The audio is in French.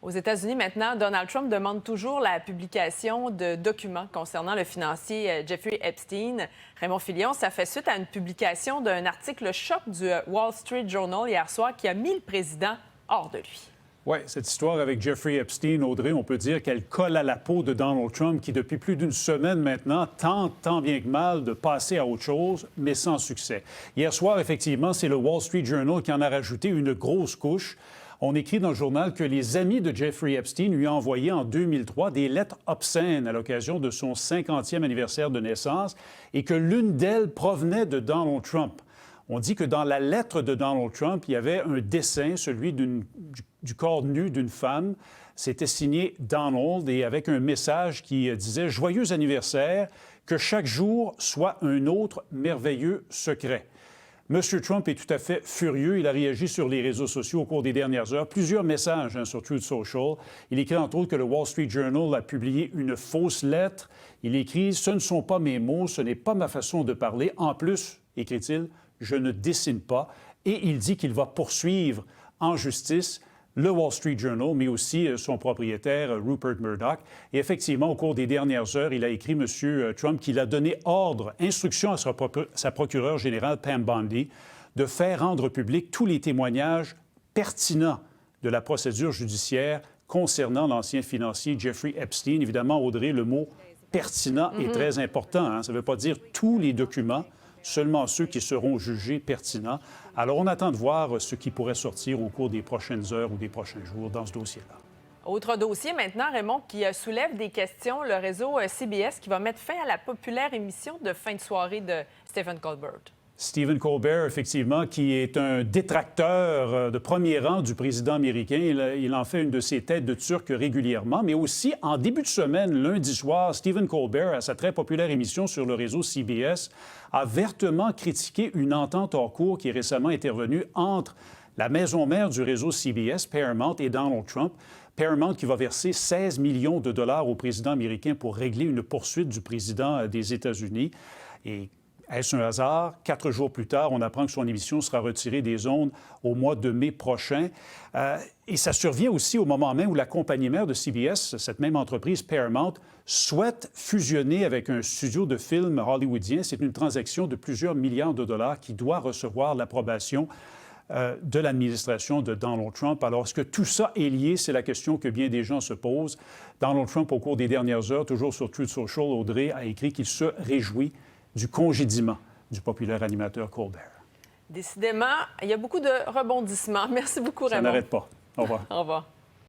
Aux États-Unis, maintenant, Donald Trump demande toujours la publication de documents concernant le financier Jeffrey Epstein. Raymond Filion, ça fait suite à une publication d'un article choc du Wall Street Journal hier soir qui a mis le président hors de lui. Oui, cette histoire avec Jeffrey Epstein, Audrey, on peut dire qu'elle colle à la peau de Donald Trump qui, depuis plus d'une semaine maintenant, tente tant bien que mal de passer à autre chose, mais sans succès. Hier soir, effectivement, c'est le Wall Street Journal qui en a rajouté une grosse couche. On écrit dans le journal que les amis de Jeffrey Epstein lui ont envoyé en 2003 des lettres obscènes à l'occasion de son 50e anniversaire de naissance et que l'une d'elles provenait de Donald Trump. On dit que dans la lettre de Donald Trump, il y avait un dessin, celui du corps nu d'une femme. C'était signé Donald et avec un message qui disait « Joyeux anniversaire, que chaque jour soit un autre merveilleux secret ». M. Trump est tout à fait furieux. Il a réagi sur les réseaux sociaux au cours des dernières heures. Plusieurs messages sur Truth Social. Il écrit entre autres que le Wall Street Journal a publié une fausse lettre. Il écrit « Ce ne sont pas mes mots, ce n'est pas ma façon de parler. En plus, écrit-il, je ne dessine pas. » Et il dit qu'il va poursuivre en justice le Wall Street Journal, mais aussi son propriétaire, Rupert Murdoch. Et effectivement, au cours des dernières heures, il a écrit, M. Trump, qu'il a donné ordre, instruction à sa procureure générale, Pam Bondi, de faire rendre public tous les témoignages pertinents de la procédure judiciaire concernant l'ancien financier Jeffrey Epstein. Évidemment, Audrey, le mot « pertinent » est très important. Hein? Ça ne veut pas dire tous les documents, seulement ceux qui seront jugés pertinents. Alors, on attend de voir ce qui pourrait sortir au cours des prochaines heures ou des prochains jours dans ce dossier-là. Autre dossier maintenant, Raymond, qui soulève des questions, le réseau CBS qui va mettre fin à la populaire émission de fin de soirée de Stephen Colbert. Stephen Colbert, effectivement, qui est un détracteur de premier rang du président américain. Il en fait une de ses têtes de turc régulièrement. Mais aussi, en début de semaine, lundi soir, Stephen Colbert, à sa très populaire émission sur le réseau CBS, a vertement critiqué une entente hors cours qui est récemment intervenue entre la maison mère du réseau CBS, Paramount, et Donald Trump. Paramount qui va verser 16 millions de dollars au président américain pour régler une poursuite du président des États-Unis. Et est-ce un hasard? 4 jours plus tard, on apprend que son émission sera retirée des ondes au mois de mai prochain. Et ça survient aussi au moment même où la compagnie mère de CBS, cette même entreprise Paramount, souhaite fusionner avec un studio de films hollywoodien. C'est une transaction de plusieurs milliards de dollars qui doit recevoir l'approbation de l'administration de Donald Trump. Alors, est-ce que tout ça est lié? C'est la question que bien des gens se posent. Donald Trump, au cours des dernières heures, toujours sur Truth Social, Audrey, a écrit qu'il se réjouit du congédiement du populaire animateur Colbert. Décidément, il y a beaucoup de rebondissements. Merci beaucoup, Raymond. Ça n'arrête pas. Au revoir. Au revoir.